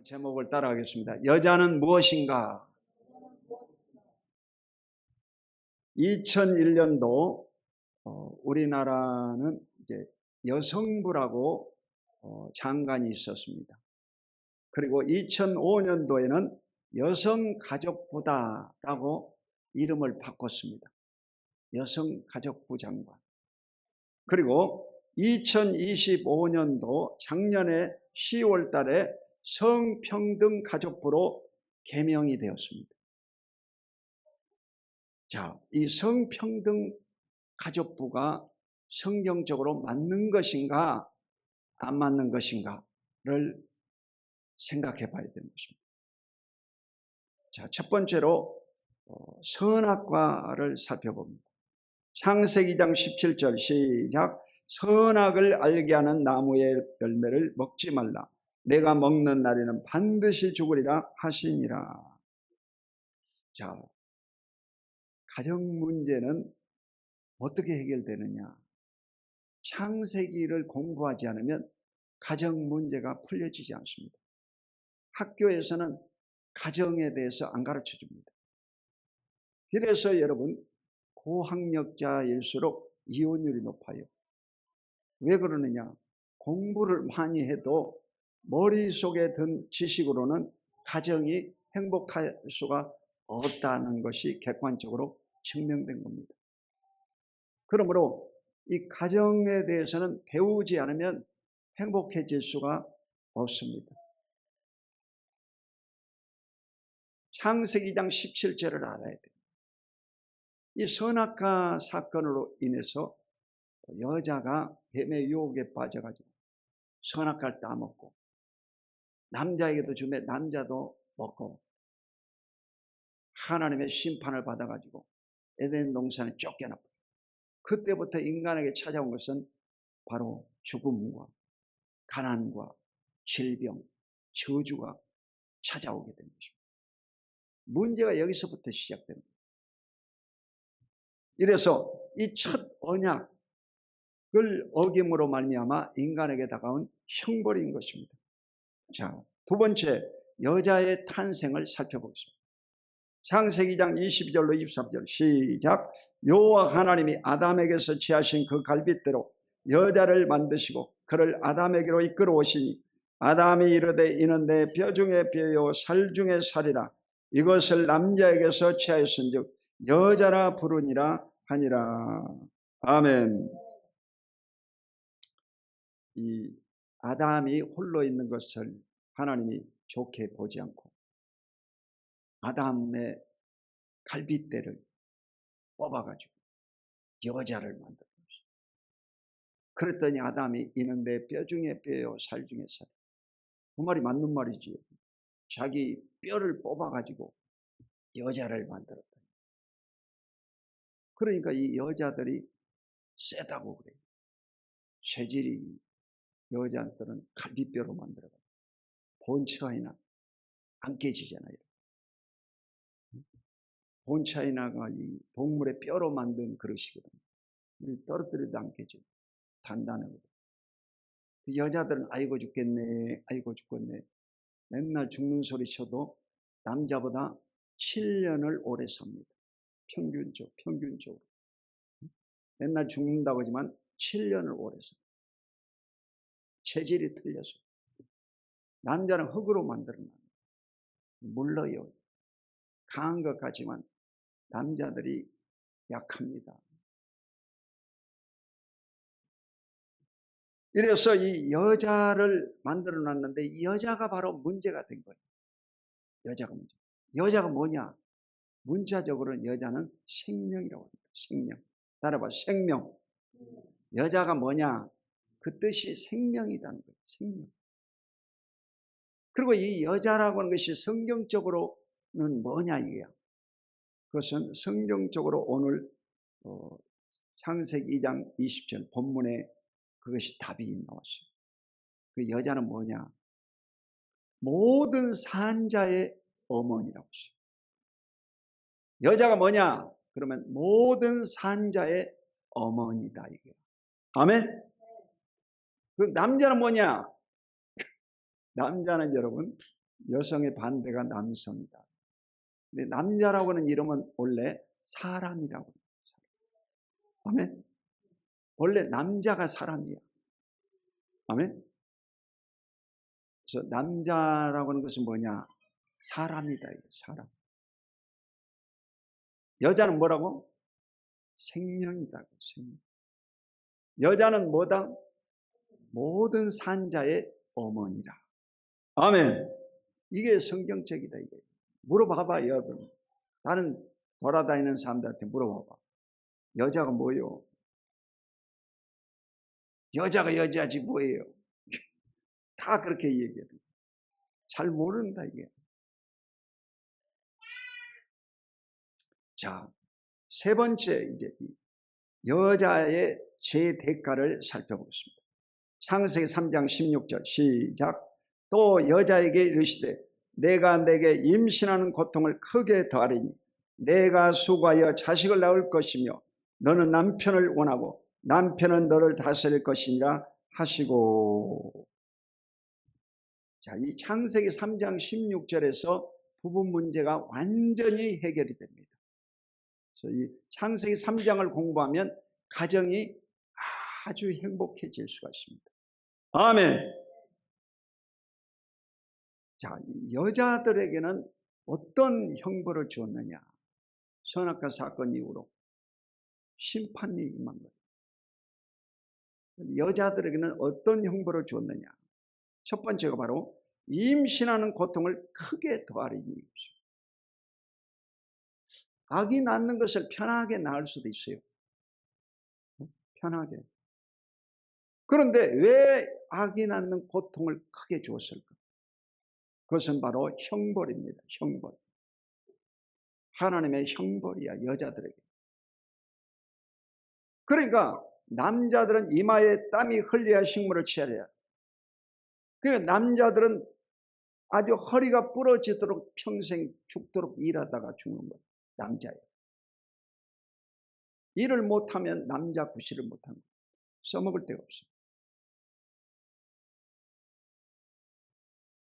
제목을 따라하겠습니다. 여자는 무엇인가? 2001년도 우리나라는 이제 여성부라고 장관이 있었습니다. 그리고 2005년도에는 여성가족부다라고 이름을 바꿨습니다. 여성가족부 장관. 그리고 2025년도 작년에 10월 달에 성평등가족부로 개명이 되었습니다. 자, 이 성평등가족부가 성경적으로 맞는 것인가 안 맞는 것인가를 생각해 봐야 되는 것입니다. 자, 첫 번째로 선악과를 살펴봅니다. 창세기 2장 17절 시작. 선악을 알게 하는 나무의 열매를 먹지 말라. 내가 먹는 날에는 반드시 죽으리라 하시니라. 자, 가정 문제는 어떻게 해결되느냐? 창세기를 공부하지 않으면 가정 문제가 풀려지지 않습니다. 학교에서는 가정에 대해서 안 가르쳐 줍니다. 그래서 여러분, 고학력자일수록 이혼율이 높아요. 왜 그러느냐? 공부를 많이 해도 머릿속에 든 지식으로는 가정이 행복할 수가 없다는 것이 객관적으로 증명된 겁니다. 그러므로 이 가정에 대해서는 배우지 않으면 행복해질 수가 없습니다. 창세기 2장 17절을 알아야 돼요. 이 선악과 사건으로 인해서 여자가 뱀의 유혹에 빠져가지고 선악과를 따먹고 남자에게도 주매 남자도 먹고 하나님의 심판을 받아가지고 에덴 동산에 쫓겨났고, 그때부터 인간에게 찾아온 것은 바로 죽음과 가난과 질병, 저주가 찾아오게 된 것입니다. 문제가 여기서부터 시작됩니다. 이래서 이 첫 언약을 어김으로 말미암아 인간에게 다가온 형벌인 것입니다. 자, 두 번째, 여자의 탄생을 살펴보겠습니다. 창세기 2장 22절로 23절 시작. 여호와 하나님이 아담에게서 취하신 그 갈빗대로 여자를 만드시고 그를 아담에게로 이끌어 오시니 아담이 이르되 이는 내 뼈 중에 뼈요 살 중에 살이라. 이것을 남자에게서 취하였은즉 여자라 부르니라 하니라. 아멘. 이 아담이 홀로 있는 것을 하나님이 좋게 보지 않고 아담의 갈빗대를 뽑아가지고 여자를 만든 것입니다. 그랬더니 아담이 이는 내 뼈 중에 뼈요 살 중에 살. 그 말이 맞는 말이지. 자기 뼈를 뽑아가지고 여자를 만들었다. 그러니까 이 여자들이 세다고 그래요. 체질이 여자들은 갈비뼈로 만들어가지고 본차이나 안 깨지잖아요. 본차이나가 이 동물의 뼈로 만든 그릇이거든요. 떨어뜨려도 안 깨져요. 단단하거든요. 여자들은 아이고 죽겠네, 아이고 죽겠네. 맨날 죽는 소리 쳐도 남자보다 7년을 오래 삽니다. 평균적으로. 맨날 죽는다고 하지만 7년을 오래 삽니다. 체질이 틀려서. 남자는 흙으로 만들어놔요. 물러요. 강한 것 같지만 남자들이 약합니다. 이래서 이 여자를 만들어 놨는데 이 여자가 바로 문제가 된 거예요. 여자가 문제. 여자가 뭐냐? 문자적으로는 여자는 생명이라고 합니다. 생명. 따라봐. 생명. 여자가 뭐냐? 그 뜻이 생명이라는 거예요. 생명. 그리고 이 여자라고 하는 것이 성경적으로는 뭐냐 이게요. 그것은 성경적으로 오늘 창세기 2장 20절 본문에 그것이 답이 나왔어요. 그 여자는 뭐냐? 모든 산자의 어머니라고 했어요. 여자가 뭐냐? 그러면 모든 산자의 어머니다 이게. 아멘. 그 남자는 뭐냐? 남자는 여러분 여성의 반대가 남성이다. 근데 남자라고 하는 이름은 원래 사람이라고 합니다. 아멘. 원래 남자가 사람이야. 아멘. 그래서 남자라고 하는 것은 뭐냐? 사람이다. 사람. 여자는 뭐라고? 생명이다. 생명. 여자는 뭐다? 모든 산자의 어머니라. 아멘. 이게 성경책이다. 이게. 물어봐봐 여러분. 다른 돌아다니는 사람들한테 물어봐봐. 여자가 뭐예요? 여자가 여자지 뭐예요? 다 그렇게 얘기해요. 잘 모른다 이게. 자, 세 번째 이제 여자의 죄 대가를 살펴보겠습니다. 창세기 3장 16절 시작. 또 여자에게 이르시되 내가 내게 임신하는 고통을 크게 더하리니 내가 수고하여 자식을 낳을 것이며 너는 남편을 원하고 남편은 너를 다스릴 것이니라 하시고. 자, 이 창세기 3장 16절에서 부부 문제가 완전히 해결이 됩니다. 그래서 이 창세기 3장을 공부하면 가정이 아주 행복해질 수가 있습니다. 아멘. 자, 여자들에게는 어떤 형벌을 주었느냐? 선악과 사건 이후로 심판이 임한 거예요. 여자들에게는 어떤 형벌을 주었느냐? 첫 번째가 바로 임신하는 고통을 크게 더하리니. 아기 낳는 것을 편하게 낳을 수도 있어요. 편하게. 그런데 왜 아기 낳는 고통을 크게 주었을까? 그것은 바로 형벌입니다. 형벌. 하나님의 형벌이야, 여자들에게. 그러니까 남자들은 이마에 땀이 흘려야 식물을 취하려야. 그러니까 남자들은 아주 허리가 부러지도록 평생 죽도록 일하다가 죽는 거예요. 남자예요. 일을 못하면 남자 구실을 못하는 거예요. 써먹을 데가 없어요.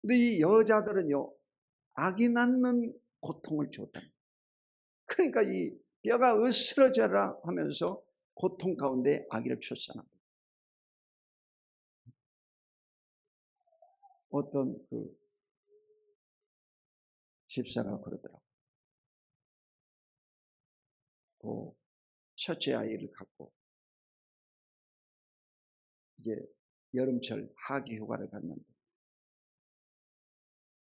근데 이 여자들은요, 아기 낳는 고통을 줬다. 그러니까 이 뼈가 으스러져라 하면서 고통 가운데 아기를 출산합니다. 어떤 그 집사가 그러더라고요. 그 첫째 아이를 갖고 이제 여름철 하기 휴가를 갔는데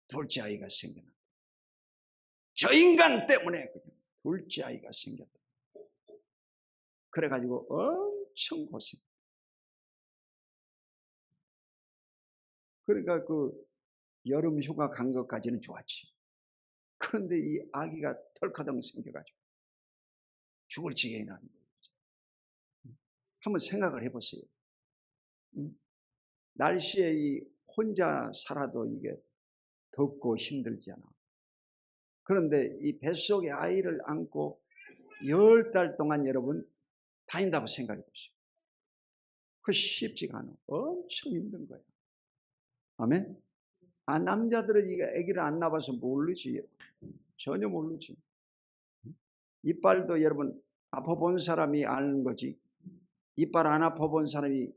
둘째 아이가 생겨났다. 저 인간 때문에 둘째 아이가 생겼다. 그래가지고 엄청 고생. 그러니까 그 여름 휴가 간 것까지는 좋았지. 그런데 이 아기가 털커덩 생겨가지고 죽을 지경이 나는 거예요. 한번 생각을 해보세요. 날씨에 이 혼자 살아도 이게 덥고 힘들잖아. 그런데 이 뱃속에 아이를 안고 10달 동안 여러분 다닌다고 생각해 보세요. 그 쉽지가 않아. 엄청 힘든 거예요. 아멘? 남자들은 이게 아기를 안 낳아서 모르지. 전혀 모르지. 이빨도 여러분 아파본 사람이 아는 거지. 이빨 안 아파본 사람이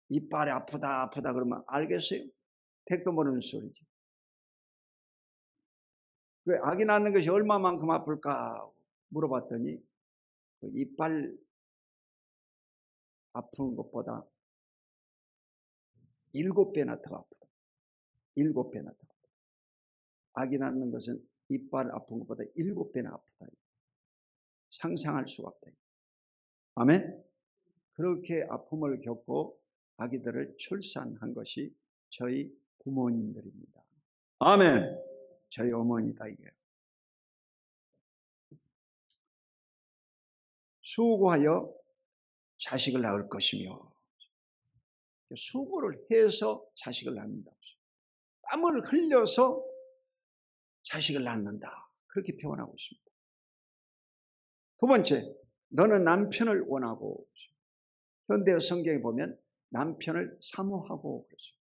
이빨이 아프다 그러면 알겠어요? 택도 모르는 소리지. 그 아기 낳는 것이 얼마만큼 아플까 물어봤더니 그 이빨 아픈 것보다 7배나 더 아프다. 7배나 더 아프다. 아기 낳는 것은 이빨 아픈 것보다 7배나 아프다. 상상할 수가 없다. 아멘? 그렇게 아픔을 겪고 아기들을 출산한 것이 저희 부모님들입니다. 아멘. 저희 어머니다 이게. 수고하여 자식을 낳을 것이며 수고를 해서 자식을 낳는다. 땀을 흘려서 자식을 낳는다. 그렇게 표현하고 있습니다. 두 번째, 너는 남편을 원하고. 현대 성경에 보면 남편을 사모하고 그러죠.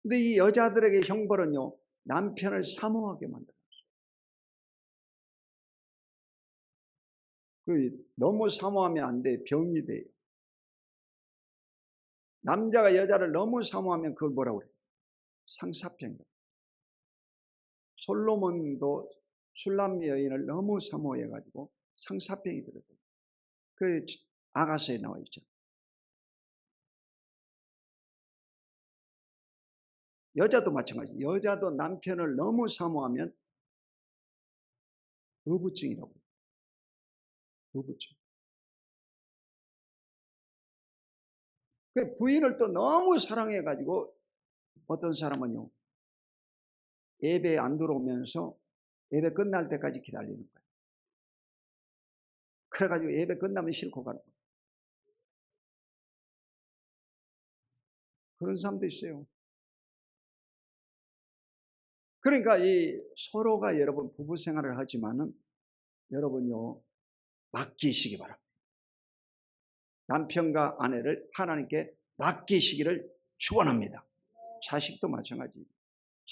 근데 이 여자들에게 형벌은요, 남편을 사모하게 만들어요. 너무 사모하면 안 돼. 병이 돼요. 남자가 여자를 너무 사모하면 그걸 뭐라고 그래요? 상사병. 솔로몬도 술람미 여인을 너무 사모해가지고 상사병이 들었어요. 그 아가서에 나와 있죠. 여자도 마찬가지. 여자도 남편을 너무 사모하면 어부증이라고 해요. 어부증. 그 부인을 또 너무 사랑해가지고 어떤 사람은요, 예배 안 들어오면서 예배 끝날 때까지 기다리는 거예요. 그래가지고 예배 끝나면 싣고 가는 거예요. 그런 사람도 있어요. 그러니까 이 서로가 여러분 부부 생활을 하지만은 여러분요, 맡기시기 바랍니다. 남편과 아내를 하나님께 맡기시기를 축원합니다. 자식도 마찬가지.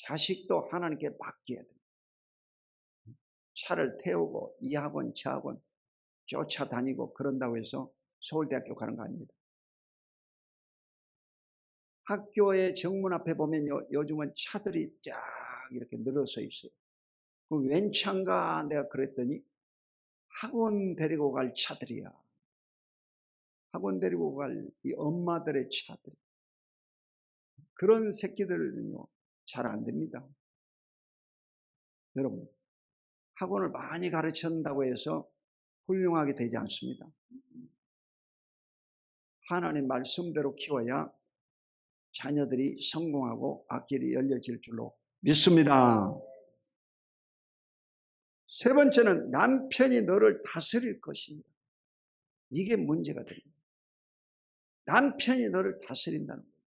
자식도 하나님께 맡겨야 돼요. 차를 태우고 이 학원 저 학원 쫓아다니고 그런다고 해서 서울대학교 가는 거 아닙니다. 학교의 정문 앞에 보면요, 요즘은 차들이 쫙 이렇게 늘어서 있어요. 그 웬 차인가 내가 그랬더니 학원 데리고 갈 차들이야. 학원 데리고 갈 이 엄마들의 차들. 그런 새끼들은요, 잘 안 됩니다. 여러분, 학원을 많이 가르친다고 해서 훌륭하게 되지 않습니다. 하나님 말씀대로 키워야 자녀들이 성공하고 앞길이 열려질 줄로 믿습니다. 세 번째는 남편이 너를 다스릴 것입니다. 이게 문제가 됩니다. 남편이 너를 다스린다는 거예요.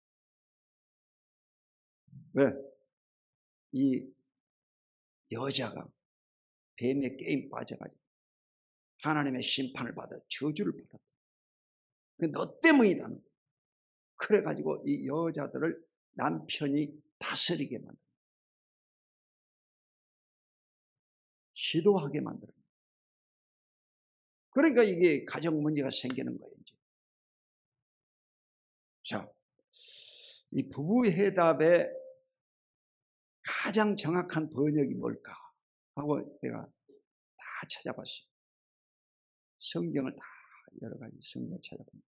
왜? 이 여자가 뱀의 게임 빠져가지고 하나님의 심판을 받아 저주를 받았다. 너 때문이라는 거예요. 그래가지고 이 여자들을 남편이 다스리게 만들어요. 지도하게 만들어요. 그러니까 이게 가정 문제가 생기는 거예요. 이제. 자, 이 부부 회답의 가장 정확한 번역이 뭘까 하고 내가 다 찾아봤어요. 성경을 다 여러 가지 성경을 찾아봅니다.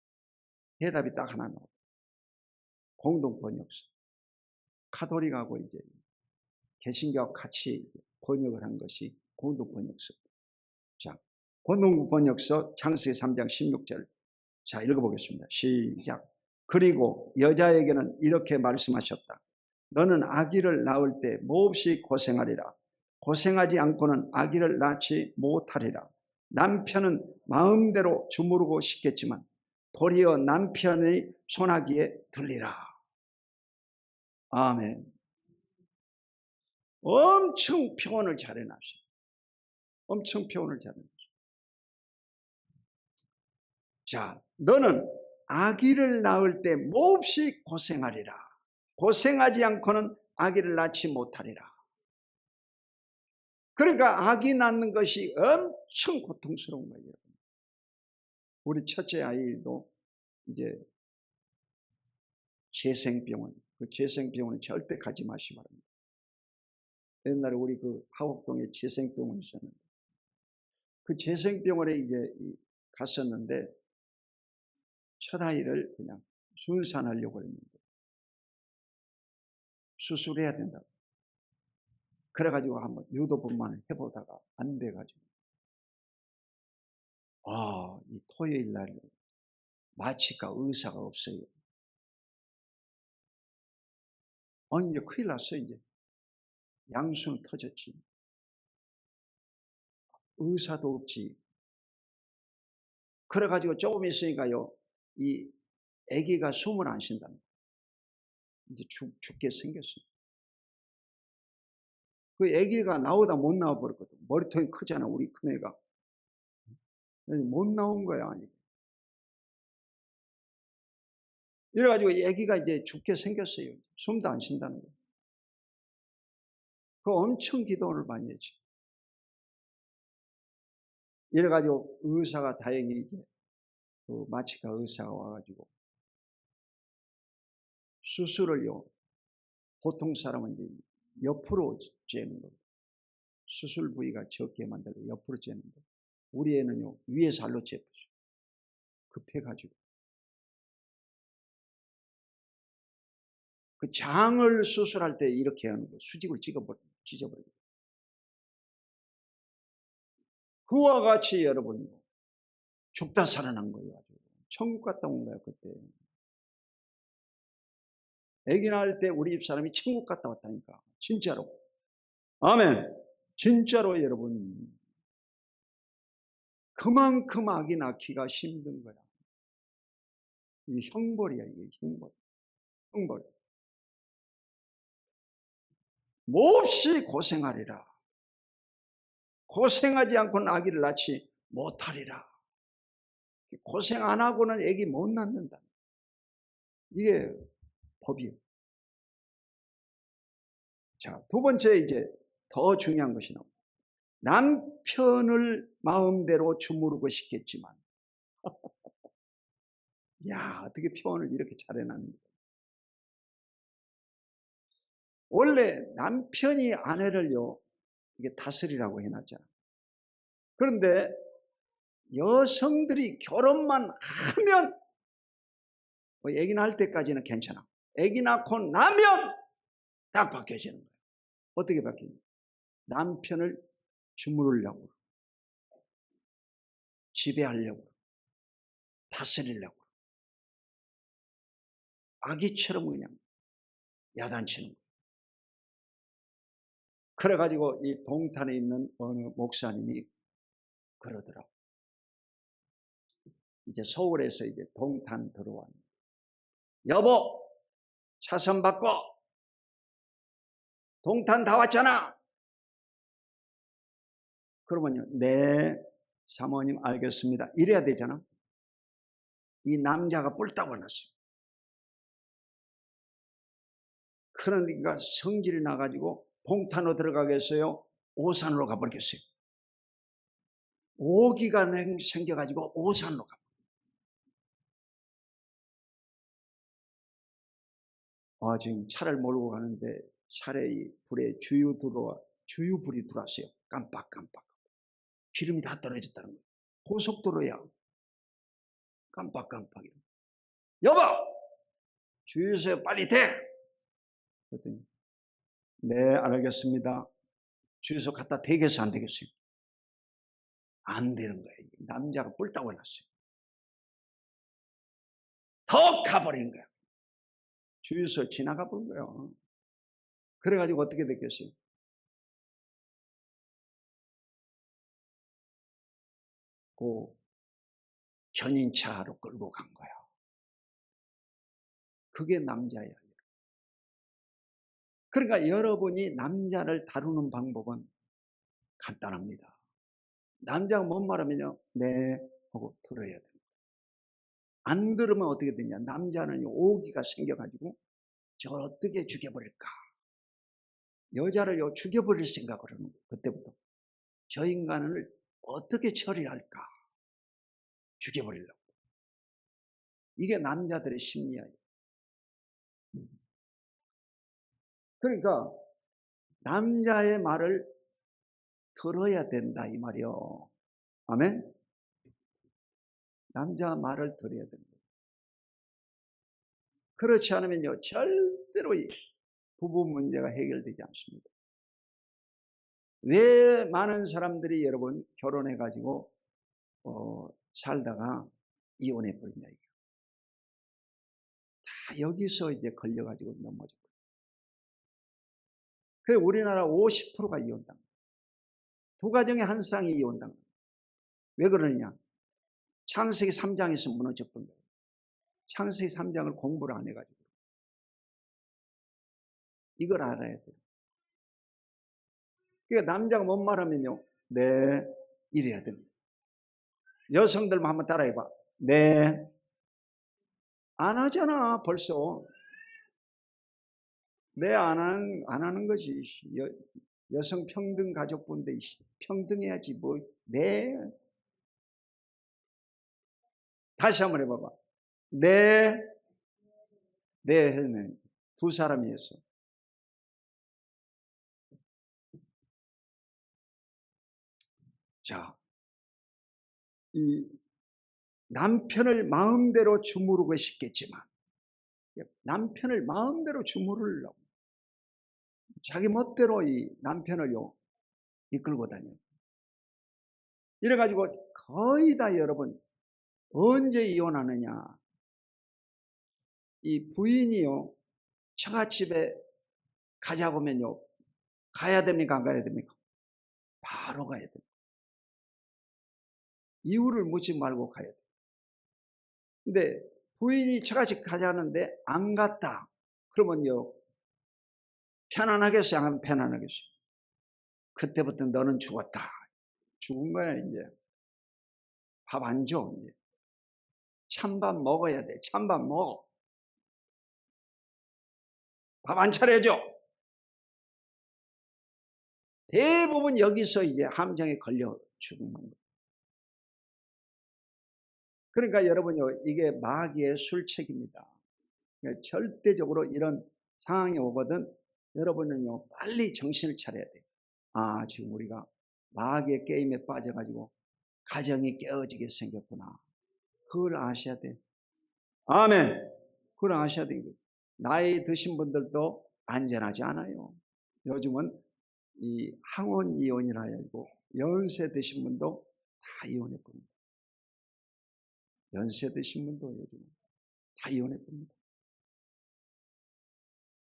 해답이 딱 하나 나와요. 공동 번역서. 카톨릭하고 이제 개신교와 같이 번역을 한 것이 공동 번역서. 자, 공동 번역서 창세기 3장 16절. 자, 읽어보겠습니다. 시작. 그리고 여자에게는 이렇게 말씀하셨다. 너는 아기를 낳을 때 몹시 고생하리라. 고생하지 않고는 아기를 낳지 못하리라. 남편은 마음대로 주무르고 싶겠지만 도리어 남편의 손아귀에 들리라. 아멘. 엄청 표현을 잘해놨어요. 엄청 표현을 잘해놨어요. 자, 너는 아기를 낳을 때 몹시 고생하리라. 고생하지 않고는 아기를 낳지 못하리라. 그러니까 아기 낳는 것이 엄청 고통스러운 거예요. 우리 첫째 아이도 이제 재생병원, 그 재생병원은 절대 가지 마시기 바랍니다. 옛날에 우리 그 하곡동에 재생병원이 있었는데 그 재생병원에 이제 갔었는데 첫 아이를 그냥 순산하려고 했는데 수술해야 된다고. 그래가지고 한번 유도분만을 해보다가 안 돼가지고 이 토요일 날 마취과 의사가 없어요. 이제 큰일 났어요. 이제 양수는 터졌지. 의사도 없지. 그래가지고 조금 있으니까요, 이 아기가 숨을 안 쉰다는 거예요. 이제 죽게 생겼어요. 그 아기가 나오다 못 나와버렸거든. 머리통이 크잖아, 우리 큰애가. 못 나온 거야. 이래가지고 아기가 이제 죽게 생겼어요. 숨도 안 쉰다는 거예요. 그 엄청 기도를 많이 했죠. 이래가지고 의사가 다행히 이제 그 마취과 의사가 와가지고 수술을요, 보통 사람은 이제 옆으로 째는 거예요. 수술 부위가 적게 만들고 옆으로 째는데 우리 애는요 위에 살로 째죠. 급해가지고 그 장을 수술할 때 이렇게 하는 거 수직을 찢어버리고 그와 같이 여러분 죽다 살아난 거예요. 아주 천국 갔다 온 거예요. 그때 아기 낳을 때 우리 집 사람이 천국 갔다 왔다니까. 진짜로. 아멘. 진짜로 여러분 그만큼 아기 낳기가 힘든 거야. 이게 형벌이야. 이게 형벌. 몹시 고생하리라. 고생하지 않고는 아기를 낳지 못하리라. 고생 안 하고는 아기 못 낳는다. 이게 법이에요. 자, 두 번째 이제 더 중요한 것이 나옵니다. 남편을 마음대로 주무르고 싶겠지만 야, 어떻게 표현을 이렇게 잘해놨는지. 원래 남편이 아내를요 이게 다스리라고 해놨잖아. 그런데 여성들이 결혼만 하면 뭐 애기 낳을 때까지는 괜찮아. 애기 낳고 나면 딱 바뀌어지는 거예요. 어떻게 바뀌냐? 남편을 주무르려고, 지배하려고, 다스리려고, 아기처럼 그냥 야단치는 거예요. 그래가지고 이 동탄에 있는 어느 목사님이 그러더라고. 이제 서울에서 이제 동탄 들어왔는데, 여보, 차선 바꿔. 동탄 다 왔잖아. 그러면요, 네, 사모님 알겠습니다. 이래야 되잖아. 이 남자가 뿔딱 올랐어요. 그러니까 성질이 나가지고 동탄으로 들어가겠어요? 오산으로 가버리겠어요. 오기가 생겨가지고 오산으로 가버려요. 지금 차를 몰고 가는데 차에 불에 주유불이 들어왔어요. 깜빡깜빡. 기름이 다 떨어졌다는 거예요. 고속도로야. 깜빡깜빡. 여보! 주유소에 빨리 대! 그랬더니 네, 알겠습니다. 주유소 갖다 대겠어, 안 되겠어요? 안 되는 거예요. 남자가 뿔딱 올랐어요. 더 가버리는 거예요. 주유소 지나가 본 거예요. 그래가지고 어떻게 됐겠어요? 그 견인차로 끌고 간 거예요. 그게 남자예요. 그러니까 여러분이 남자를 다루는 방법은 간단합니다. 남자가 뭔 말하면요, 네 하고 들어야 돼요. 안 들으면 어떻게 되냐? 남자는 오기가 생겨가지고 저걸 어떻게 죽여버릴까? 여자를 죽여버릴 생각을 하는 거예요. 그때부터 저 인간을 어떻게 처리할까? 죽여버리려고. 이게 남자들의 심리예요. 그러니까 남자의 말을 들어야 된다 이 말이요. 아멘. 남자 말을 들어야 된다. 그렇지 않으면요 절대로 부부 문제가 해결되지 않습니다. 왜 많은 사람들이 여러분 결혼해 가지고 살다가 이혼해 버리냐 이게. 다 여기서 이제 걸려 가지고 넘어져. 그 우리나라 50%가 이혼당합니다. 두 가정의 한 쌍이 이혼당합니다. 왜 그러느냐? 창세기 3장에서 무너져 본 거예요. 창세기 3장을 공부를 안 해가지고. 이걸 알아야 돼요. 그러니까 남자가 뭔 말하면요, 네, 이래야 됩니다. 여성들만 한번 따라해봐. 네. 안 하잖아, 벌써. 네, 안 하는 거지. 여성 평등 가족부인데 평등해야지 뭐. 네. 다시 한번 해봐봐. 네. 네. 두 사람이었어. 자, 이 남편을 마음대로 주무르고 싶겠지만 남편을 마음대로 주무르려고 자기 멋대로 이 남편을요 이끌고 다녀. 이래가지고 거의 다 여러분 언제 이혼하느냐. 이 부인이요 처갓집에 가자고 하면요 가야 됩니까 안 가야 됩니까? 바로 가야 됩니다. 이유를 묻지 말고 가야 돼요. 근데 부인이 처갓집 가자는데 안 갔다. 그러면요 편안하겠어요? 안 편안하겠어요? 그때부터 너는 죽었다. 죽은 거야 이제. 밥 안 줘. 이제. 찬밥 먹어야 돼. 찬밥 먹어. 밥 안 차려줘. 대부분 여기서 이제 함정에 걸려 죽는 거예요. 그러니까 여러분요 이게 마귀의 술책입니다. 그러니까 절대적으로 이런 상황이 오거든 여러분은요 빨리 정신을 차려야 돼요. 아 지금 우리가 마귀의 게임에 빠져가지고 가정이 깨어지게 생겼구나. 그걸 아셔야 돼. 아멘. 그걸 아셔야 돼요. 나이 드신 분들도 안전하지 않아요. 요즘은 이 항원 이혼이라 해고 연세 드신 분도 다 이혼해 봅니다. 연세 드신 분도 요즘 다 이혼해 봅니다.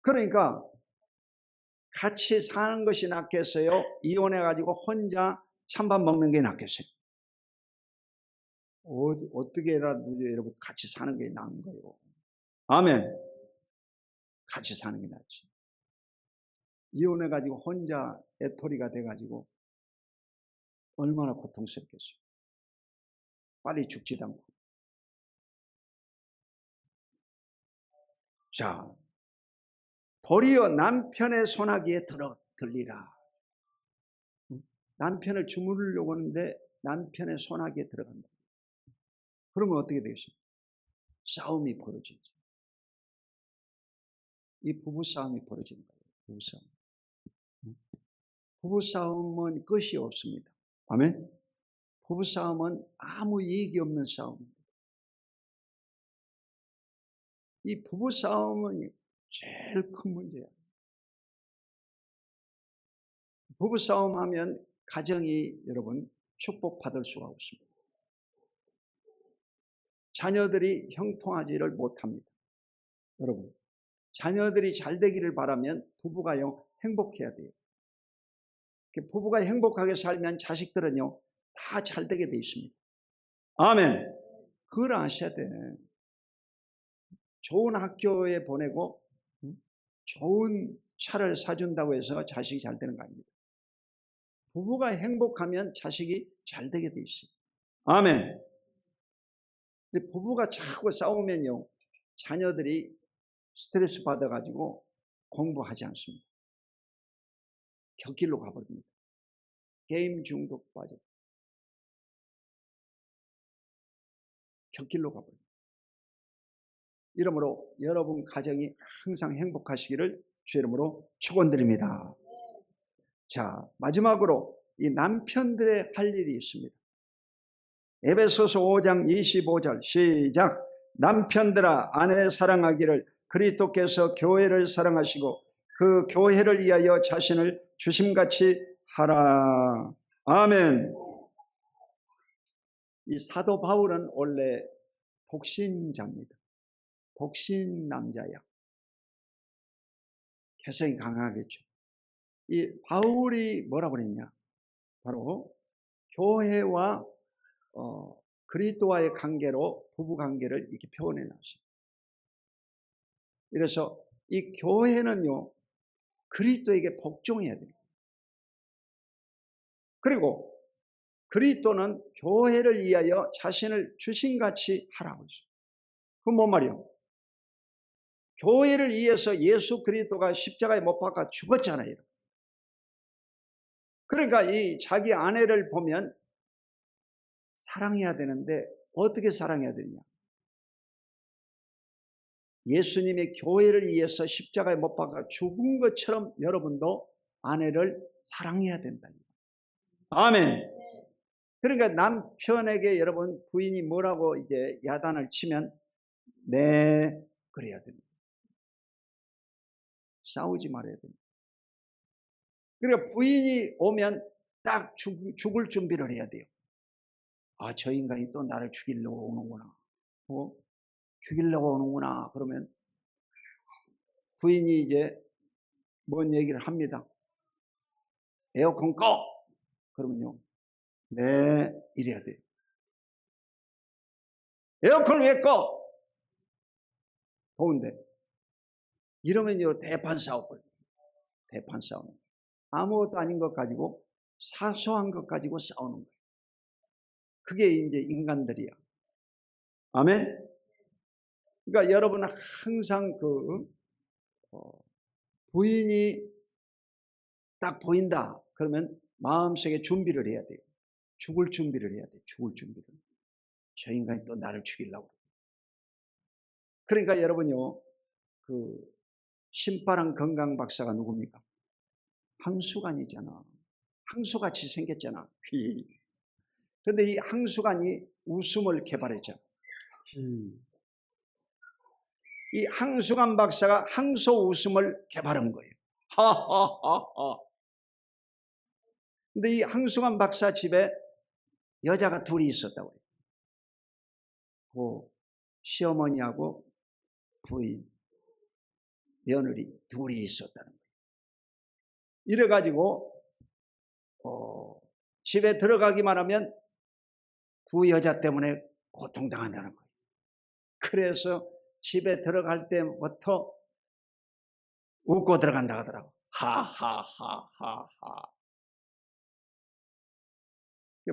그러니까 같이 사는 것이 낫겠어요? 이혼해 가지고 혼자 찬밥 먹는 게 낫겠어요? 어떻게라도 여러분 같이 사는 게 나은 거예요. 아멘. 같이 사는 게 낫지. 이혼해 가지고 혼자 애토리가 돼 가지고 얼마나 고통스럽겠어요. 빨리 죽지도 않고. 자, 도리어 남편의 손아귀에 들리라. 남편을 주무르려고 하는데 남편의 손아귀에 들어간다. 그러면 어떻게 되겠습니까? 싸움이 벌어지죠. 이 부부싸움이 벌어지는 거예요. 부부싸움. 부부싸움은 끝이 없습니다. 아멘? 부부싸움은 아무 이익이 없는 싸움입니다. 이 부부싸움은 제일 큰 문제예요. 부부싸움 하면 가정이 여러분 축복받을 수가 없습니다. 자녀들이 형통하지를 못합니다. 여러분 자녀들이 잘 되기를 바라면 부부가요 행복해야 돼요. 부부가 행복하게 살면 자식들은요 다 잘 되게 돼 있습니다. 아멘. 그걸 아셔야 돼. 좋은 학교에 보내고 좋은 차를 사준다고 해서 자식이 잘 되는 거 아닙니다. 부부가 행복하면 자식이 잘 되게 돼 있어요. 아멘. 근데 부부가 자꾸 싸우면요 자녀들이 스트레스 받아가지고 공부하지 않습니다. 곁길로 가버립니다. 게임 중독 빠져. 곁길로 가버립니다. 이러므로 여러분 가정이 항상 행복하시기를 주 이름으로 축원드립니다. 자, 마지막으로 이 남편들의 할 일이 있습니다. 에베소서 5장 25절 시작. 남편들아 아내 사랑하기를 그리스도께서 교회를 사랑하시고 그 교회를 위하여 자신을 주심같이 하라. 아멘. 이 사도 바울은 원래 독신자입니다. 독신 남자야. 개성이 강하겠죠. 이 바울이 뭐라고 그랬냐? 바로 교회와 그리스도와의 관계로 부부 관계를 이렇게 표현해 놨어요. 그래서 이 교회는요 그리스도에게 복종해야 됩니다. 그리고 그리스도는 교회를 위하여 자신을 주신같이 하라고 했어요. 그건 뭔 말이에요? 교회를 위해서 예수 그리스도가 십자가에 못 박아 죽었잖아요. 그러니까 이 자기 아내를 보면 사랑해야 되는데 어떻게 사랑해야 되냐? 예수님의 교회를 위해서 십자가에 못 박아 죽은 것처럼 여러분도 아내를 사랑해야 된다. 아멘. 그러니까 남편에게 여러분 부인이 뭐라고 이제 야단을 치면 네 그래야 됩니다. 싸우지 말아야 됩니다. 그러니까 부인이 오면 딱 죽을 준비를 해야 돼요. 아, 저 인간이 또 나를 죽이려고 오는구나. 죽이려고 오는구나. 그러면 부인이 이제 뭔 얘기를 합니다. 에어컨 꺼! 그러면요. 네, 이래야 돼요. 에어컨 왜 꺼? 더운데. 이러면요, 대판 싸움을. 대판 싸움. 아무것도 아닌 것 가지고, 사소한 것 가지고 싸우는 거예요. 그게 이제 인간들이야. 아멘? 그러니까 여러분은 항상 부인이 딱 보인다. 그러면 마음속에 준비를 해야 돼요. 죽을 준비를 해야 돼요. 죽을 준비를. 저 인간이 또 나를 죽이려고. 그러니까 여러분요, 신바람 건강 박사가 누굽니까? 항수관이잖아. 항수같이 생겼잖아. 그런데 이 항수관이 웃음을 개발했잖아. 이 항수관 박사가 항소 웃음을 개발한 거예요. 하하하하. 근데 이 항수관 박사 집에 여자가 둘이 있었다고 해요. 그 시어머니하고 부인, 며느리 둘이 있었다는 거예요. 이래가지고 집에 들어가기만 하면 두 여자 때문에 고통당한다는 거예요. 그래서 집에 들어갈 때부터 웃고 들어간다 하더라고. 하하하하하.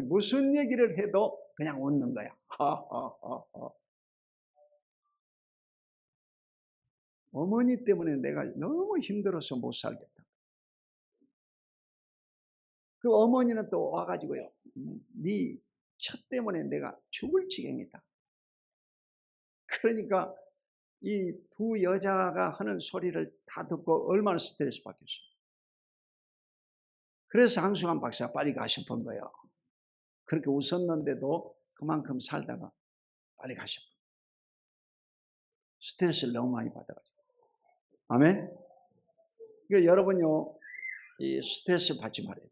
무슨 얘기를 해도 그냥 웃는 거야. 하하하하. 어머니 때문에 내가 너무 힘들어서 못 살겠다. 그 어머니는 또 와가지고요. 네 처 때문에 내가 죽을 지경이다. 그러니까 이 두 여자가 하는 소리를 다 듣고 얼마나 스트레스 받겠어요. 그래서 항수관 박사가 빨리 가 싶은 거예요. 그렇게 웃었는데도 그만큼 살다가 빨리 가 싶은 거예요. 스트레스를 너무 많이 받아가지고. 아멘? 그러니까 여러분요, 이 스트레스 받지 말아야 돼요.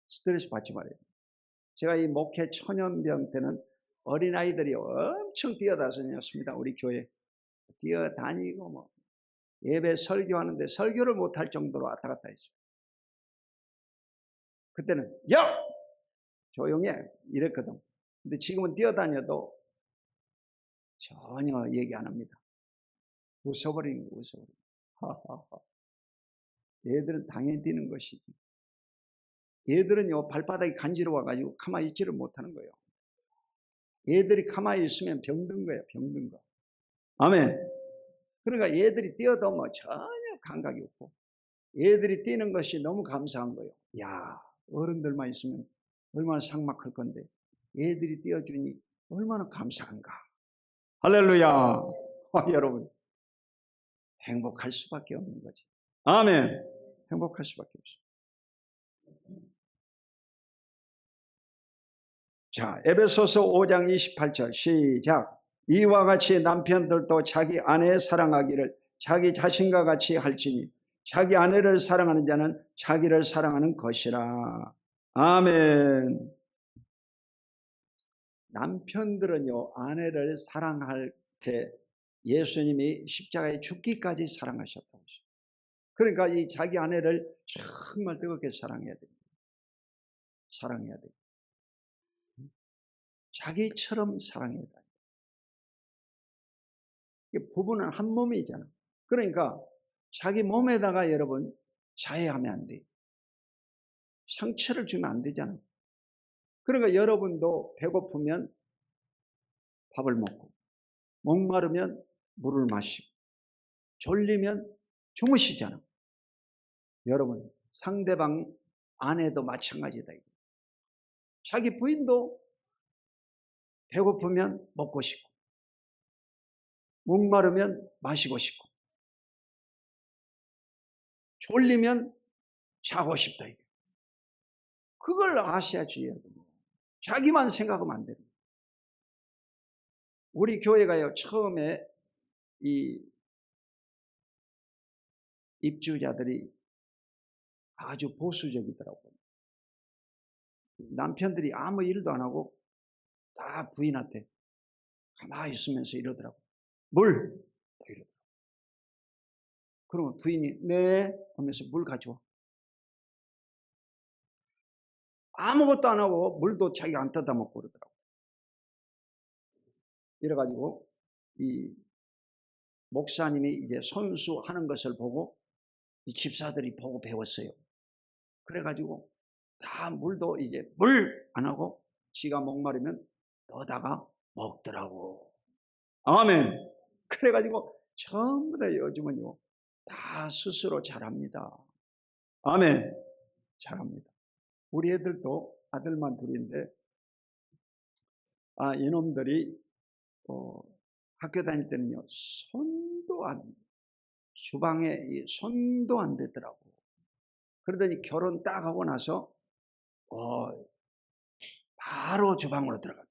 스트레스 받지 말아야 돼요. 제가 이 목회 초년병 때는 어린아이들이 엄청 뛰어다녔습니다. 우리 교회. 뛰어다니고 뭐 예배 설교하는데 설교를 못할 정도로 왔다 갔다 했어요. 그때는 야! 조용해! 이랬거든. 근데 지금은 뛰어다녀도 전혀 얘기 안 합니다. 웃어버리는 거예요. 웃어버리는 거예요. 얘들은 당연히 뛰는 것이지. 얘들은요 발바닥이 간지러워가지고 가만히 있지를 못하는 거예요. 얘들이 가만히 있으면 병든 거예요. 병든 거. 아멘. 그러니까 얘들이 뛰어도 뭐 전혀 감각이 없고 얘들이 뛰는 것이 너무 감사한 거예요. 야, 어른들만 있으면 얼마나 삭막할 건데 얘들이 뛰어주니 얼마나 감사한가. 할렐루야. 여러분 행복할 수밖에 없는 거지. 아멘. 행복할 수밖에 없어요. 자, 에베소서 5장 28절 시작. 이와 같이 남편들도 자기 아내 사랑하기를 자기 자신과 같이 할지니 자기 아내를 사랑하는 자는 자기를 사랑하는 것이라. 아멘. 남편들은요 아내를 사랑할 때 예수님이 십자가에 죽기까지 사랑하셨다고 했어요. 그러니까 이 자기 아내를 정말 뜨겁게 사랑해야 됩니다. 사랑해야 돼요. 자기처럼 사랑해야 돼요. 부부는 한 몸이잖아. 그러니까 자기 몸에다가 여러분 자해하면 안 돼요. 상처를 주면 안 되잖아. 그러니까 여러분도 배고프면 밥을 먹고 목마르면 물을 마시고 졸리면 주무시잖아. 여러분 상대방 아내도 마찬가지다. 자기 부인도 배고프면 먹고 싶고 목마르면 마시고 싶고 졸리면 자고 싶다. 그걸 아셔야지. 여러분. 자기만 생각하면 안 됩니다. 우리 교회가요, 처음에 이 입주자들이 아주 보수적이더라고요. 남편들이 아무 일도 안 하고 다 부인한테 가만히 있으면서 이러더라고요. 물! 이러더라고요. 그러면 부인이 네 하면서 물 가져와. 아무것도 안 하고 물도 자기가 안 떠다 먹고 그러더라고요. 이래가지고 이 목사님이 이제 손수하는 것을 보고 이 집사들이 보고 배웠어요. 그래가지고 다 물도 이제 물 안 하고 지가 목마르면 넣어다가 먹더라고. 아멘. 그래가지고 전부 다 요즘은요 다 스스로 잘합니다. 아멘. 잘합니다. 우리 애들도 아들만 둘인데 이놈들이 학교 다닐 때는요 손도 안 주방에 손도 안 대더라고. 그러더니 결혼 딱 하고 나서 바로 주방으로 들어갔다.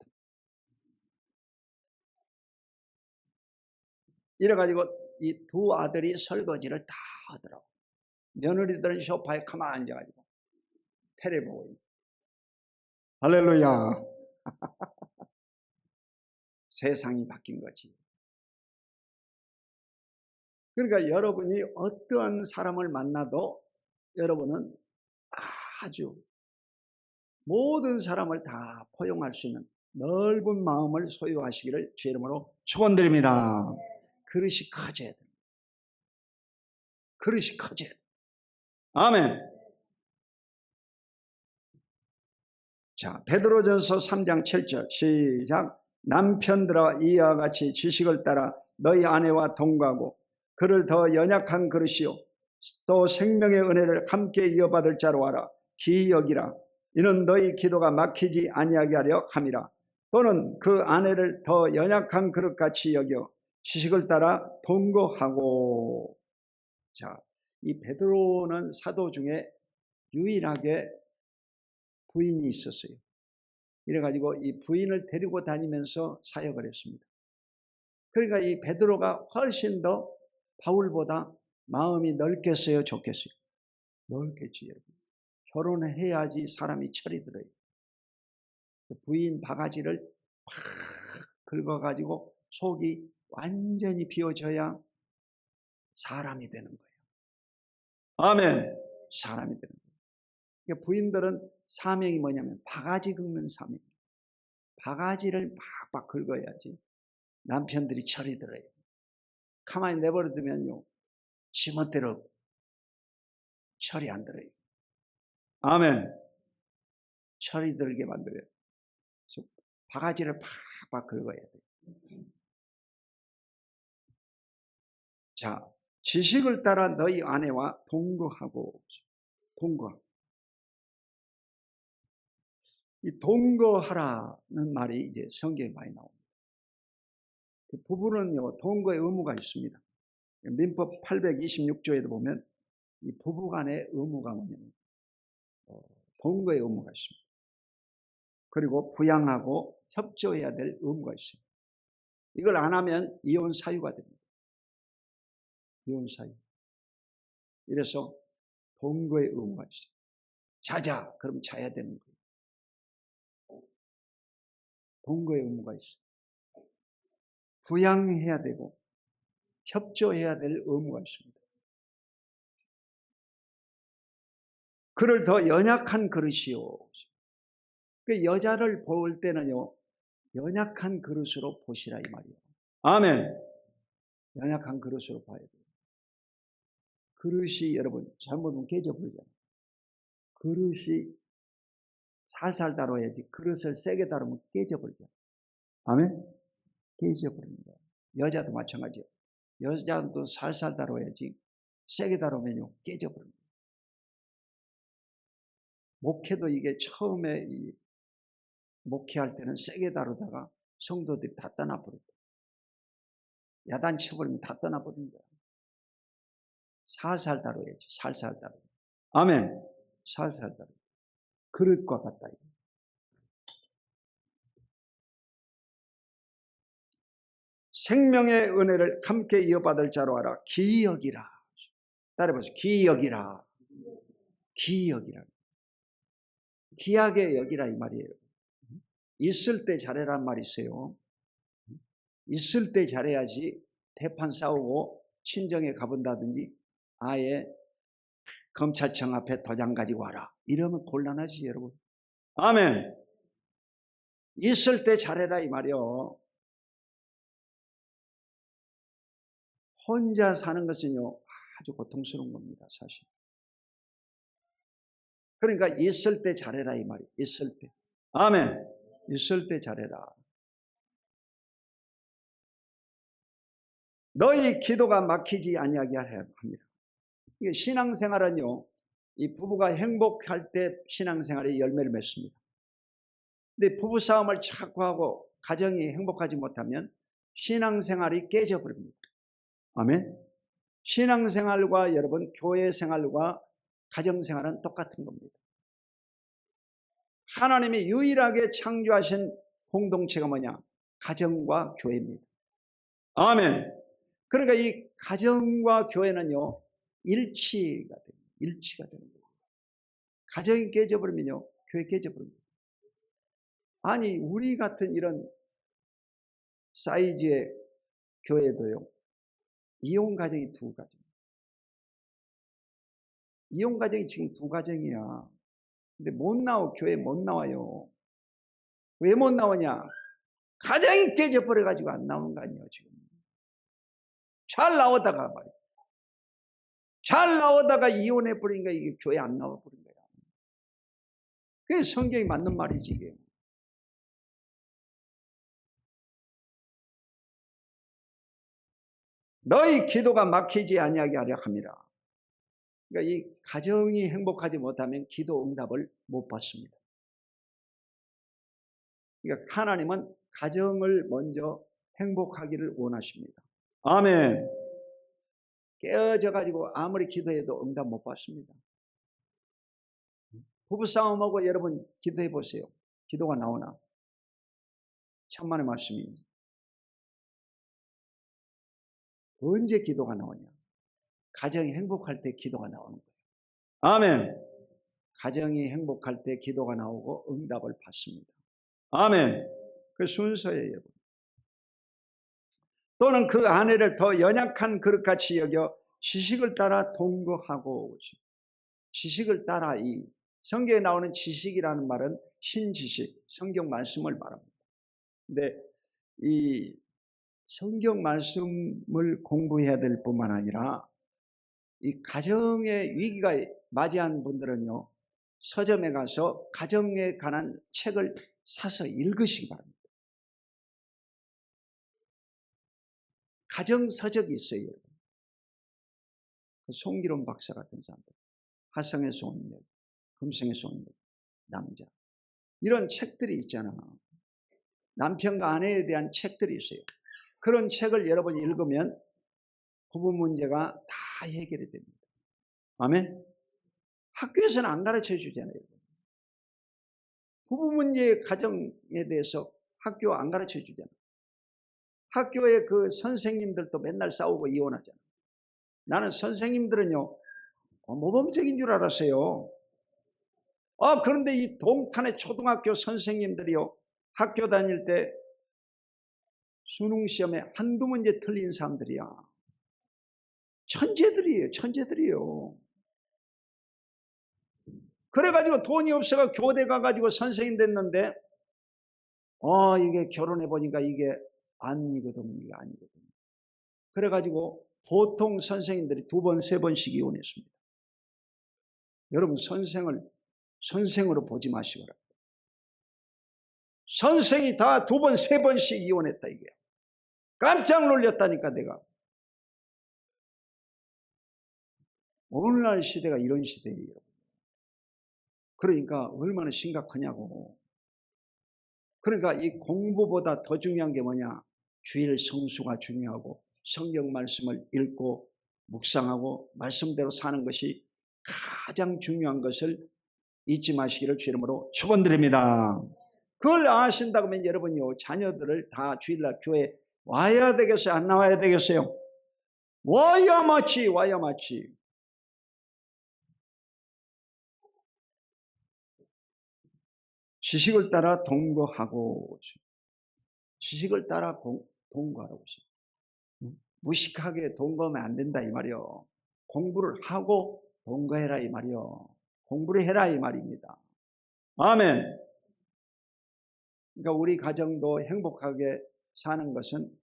이래가지고 이 두 아들이 설거지를 다 하더라고. 며느리들은 소파에 가만히 앉아가지고 테레비 보고 있는. 할렐루야. 세상이 바뀐 거지. 그러니까 여러분이 어떠한 사람을 만나도 여러분은 아주 모든 사람을 다 포용할 수 있는 넓은 마음을 소유하시기를 주의 이름으로 축원드립니다. 그릇이 커져야 됩니다. 그릇이 커져야 됩니다. 아멘. 자, 베드로전서 3장 7절 시작. 남편들아 이와 같이 지식을 따라 너희 아내와 동거하고 그를 더 연약한 그릇이요 또 생명의 은혜를 함께 이어받을 자로 하라. 기이 여기라. 이는 너희 기도가 막히지 아니하게 하려 함이라. 또는 그 아내를 더 연약한 그릇같이 여겨 지식을 따라 동거하고. 자, 이 베드로는 사도 중에 유일하게 부인이 있었어요. 이래가지고 이 부인을 데리고 다니면서 사역을 했습니다. 그러니까 이 베드로가 훨씬 더 바울보다 마음이 넓겠어요, 좁겠어요? 넓겠지, 여러분. 결혼을 해야지 사람이 철이 들어요. 부인 바가지를 팍 긁어가지고 속이 완전히 비워져야 사람이 되는 거예요. 아멘. 사람이 되는 거예요. 그러니까 부인들은 사명이 뭐냐면 바가지 긁는 사명. 바가지를 팍팍 긁어야지 남편들이 철이 들어요. 가만히 내버려 두면요 지멋대로 철이 안 들어요. 아멘. 철이 들게 만들어요. 그래서 바가지를 팍팍 긁어야 돼요. 자, 지식을 따라 너희 아내와 동거하고. 동거. 이 동거하라는 말이 이제 성경에 많이 나옵니다. 부부는요 동거의 의무가 있습니다. 민법 826조에도 보면 이 부부간의 의무가 뭐냐면 동거의 의무가 있습니다. 그리고 부양하고 협조해야 될 의무가 있습니다. 이걸 안 하면 이혼 사유가 됩니다. 이혼 사유. 이래서 동거의 의무가 있어요. 자자, 그럼 자야 되는 거예요. 동거의 의무가 있어요. 부양해야 되고 협조해야 될 의무가 있습니다. 그를 더 연약한 그릇이요. 그 여자를 볼 때는요 연약한 그릇으로 보시라 이 말이에요. 아멘. 연약한 그릇으로 봐야 돼요. 그릇이 여러분 잘못하면 깨져버리잖아요. 그릇이 살살 다뤄야지 그릇을 세게 다루면 깨져버리잖아요. 아멘. 깨져버리는 거예요. 여자도 마찬가지예요. 여자도 살살 다뤄야지 세게 다루면요 깨져버립니다. 목회도 이게 처음에 목회할 때는 세게 다루다가 성도들이 다 떠나버렸다. 야단쳐버리면 다 떠나버린 거야. 살살 다뤄야지. 살살 다뤄. 아멘. 살살 다뤄. 그릇과 같다. 생명의 은혜를 함께 이어받을 자로 알아. 기이 여기라. 따라해보세요. 기이 여기라. 기이 여기라. 귀하게 여기라 이 말이에요. 있을 때 잘해란 말이 있어요. 있을 때 잘해야지 대판 싸우고 친정에 가본다든지 아예 검찰청 앞에 도장 가지고 와라. 이러면 곤란하지 여러분. 아멘. 있을 때 잘해라 이 말이요. 혼자 사는 것은요 아주 고통스러운 겁니다 사실. 그러니까 있을 때 잘해라 이 말이에요. 있을 때. 아멘. 있을 때 잘해라. 너희 기도가 막히지 아니하게 하라 합니다. 이게 신앙생활은요 이 부부가 행복할 때 신앙생활이 열매를 맺습니다. 근데 부부싸움을 자꾸 하고 가정이 행복하지 못하면 신앙생활이 깨져버립니다. 아멘. 신앙생활과 여러분 교회생활과 가정생활은 똑같은 겁니다. 하나님이 유일하게 창조하신 공동체가 뭐냐? 가정과 교회입니다. 아멘. 그러니까 이 가정과 교회는요 일치가 되는 거예요. 가정이 깨져버리면요 교회 깨져버립니다. 아니 우리 같은 이런 사이즈의 교회도요 이혼 가정이 두 가정. 이혼 가정이 지금 두 가정이야. 근데 못 나와. 교회 못 나와요. 왜 못 나오냐? 가정이 깨져버려 가지고 안 나오는 거 아니에요 지금. 잘 나오다가 말이야. 잘 나오다가 이혼해 버리니까 이게 교회 안 나와 버린 거야. 그게 성경이 맞는 말이지 이게. 너희 기도가 막히지 아니하게 하려 함이라. 그러니까 이 가정이 행복하지 못하면 기도 응답을 못 받습니다. 그러니까 하나님은 가정을 먼저 행복하기를 원하십니다. 아멘. 깨어져 가지고 아무리 기도해도 응답 못 받습니다. 부부싸움하고 여러분 기도해 보세요. 기도가 나오나? 천만의 말씀입니다. 언제 기도가 나오냐? 가정이 행복할 때 기도가 나오는 거예요. 아멘. 가정이 행복할 때 기도가 나오고 응답을 받습니다. 아멘. 그 순서예요. 여러분. 또는 그 아내를 더 연약한 그릇같이 여겨 지식을 따라 동거하고. 지식을 따라. 이 성경에 나오는 지식이라는 말은 신지식, 성경 말씀을 말합니다. 근데 이 성경 말씀을 공부해야 될 뿐만 아니라 이 가정의 위기가 맞이한 분들은요 서점에 가서 가정에 관한 책을 사서 읽으시기 바랍니다. 가정서적이 있어요. 송기론 박사 같은 사람들, 화성의 송인력, 금성의 송인력, 남자, 이런 책들이 있잖아. 남편과 아내에 대한 책들이 있어요. 그런 책을 여러분이 읽으면 부부 문제가 다 해결이 됩니다. 아멘. 학교에서는 안 가르쳐 주잖아요. 부부 문제, 가정에 대해서 학교 안 가르쳐 주잖아요. 학교에 그 선생님들도 맨날 싸우고 이혼하잖아요. 나는 선생님들은요 모범적인 줄 알았어요. 그런데 이 동탄의 초등학교 선생님들이요 학교 다닐 때 수능 시험에 한두 문제 틀린 사람들이야. 천재들이에요. 그래가지고 돈이 없어가 교대 가가지고 선생님 됐는데 이게 결혼해 보니까 이게 아니거든. 그래가지고 보통 선생님들이 2번, 3번씩 이혼했습니다. 여러분 선생으로 보지 마시고 선생이 다 2번, 3번씩 이혼했다 이게. 깜짝 놀랐다니까 내가. 오늘날 시대가 이런 시대예요. 그러니까 얼마나 심각하냐고. 그러니까 이 공부보다 더 중요한 게 뭐냐? 주일 성수가 중요하고 성경 말씀을 읽고 묵상하고 말씀대로 사는 것이 가장 중요한 것을 잊지 마시기를 주 이름으로 축원드립니다. 그걸 아신다고 하면 여러분요, 자녀들을 다 주일날 교회 와야 되겠어요? 안 나와야 되겠어요? 와야 마치, 와야 마치. 지식을 따라 동거하고, 지식을 따라 동거하라고 했어요. 무식하게 동거하면 안 된다 이 말이요. 공부를 하고 동거해라 이 말이요. 공부를 해라 이 말입니다. 아멘. 그러니까 우리 가정도 행복하게 사는 것은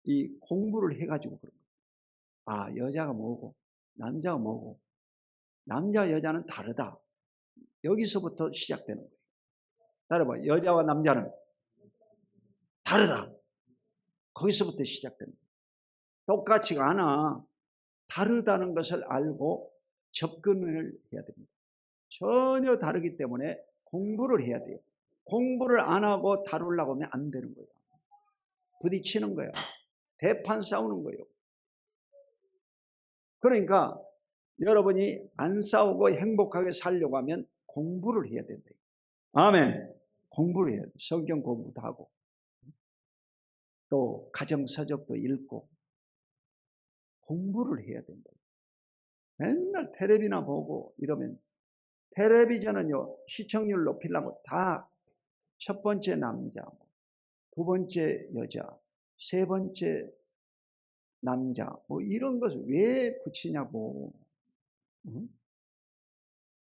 이 공부를 해가지고 그런 거예요. 아, 여자가 뭐고 남자가 뭐고 남자 여자는 다르다. 여기서부터 시작되는 거예요. 따라봐. 여자와 남자는 다르다. 거기서부터 시작되는 거예요. 똑같지가 않아. 다르다는 것을 알고 접근을 해야 됩니다. 전혀 다르기 때문에 공부를 해야 돼요. 공부를 안 하고 다루려고 하면 안 되는 거예요. 부딪히는 거예요. 대판 싸우는 거예요. 그러니까 여러분이 안 싸우고 행복하게 살려고 하면 공부를 해야 된다. 아멘. 공부를 해야 돼. 성경 공부도 하고 또 가정서적도 읽고 공부를 해야 된다. 맨날 텔레비나 보고 이러면 텔레비전은요, 시청률 높이려고 다 첫 번째 남자, 두 번째 여자, 세 번째 남자, 뭐 이런 것을 왜 붙이냐고.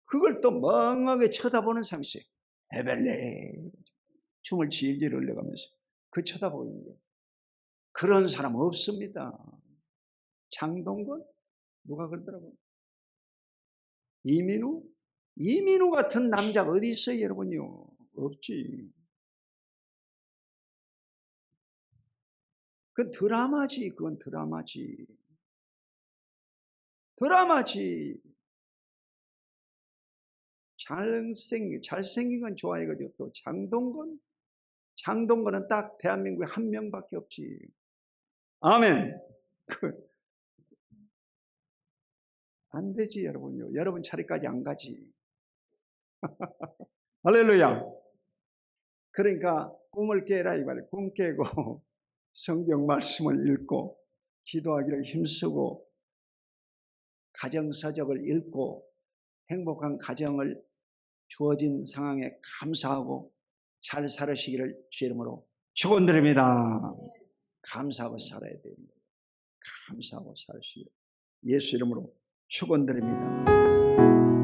그걸 또 멍하게 쳐다보는 사람이 있어요. 에벨레 춤을 질질 흘려가면서 그 쳐다보고 있는 거예요. 그런 사람 없습니다. 장동건? 누가 그러더라고요. 이민우 같은 남자가 어디 있어요, 여러분요? 없지. 그건 드라마지. 그건 드라마지. 드라마지. 잘생긴 건 좋아해가지고 또 장동건은 딱 대한민국에 한 명밖에 없지. 아멘. 안 되지, 여러분요. 여러분 차례까지 안 가지. 할렐루야. 그러니까 꿈을 깨라 이 말이에요. 꿈 깨고 성경 말씀을 읽고 기도하기를 힘쓰고 가정서적을 읽고 행복한 가정을 주어진 상황에 감사하고 잘 살으시기를 주 이름으로 축원드립니다. 감사하고 살아야 됩니다. 감사하고 살으시기를 예수 이름으로 축원드립니다.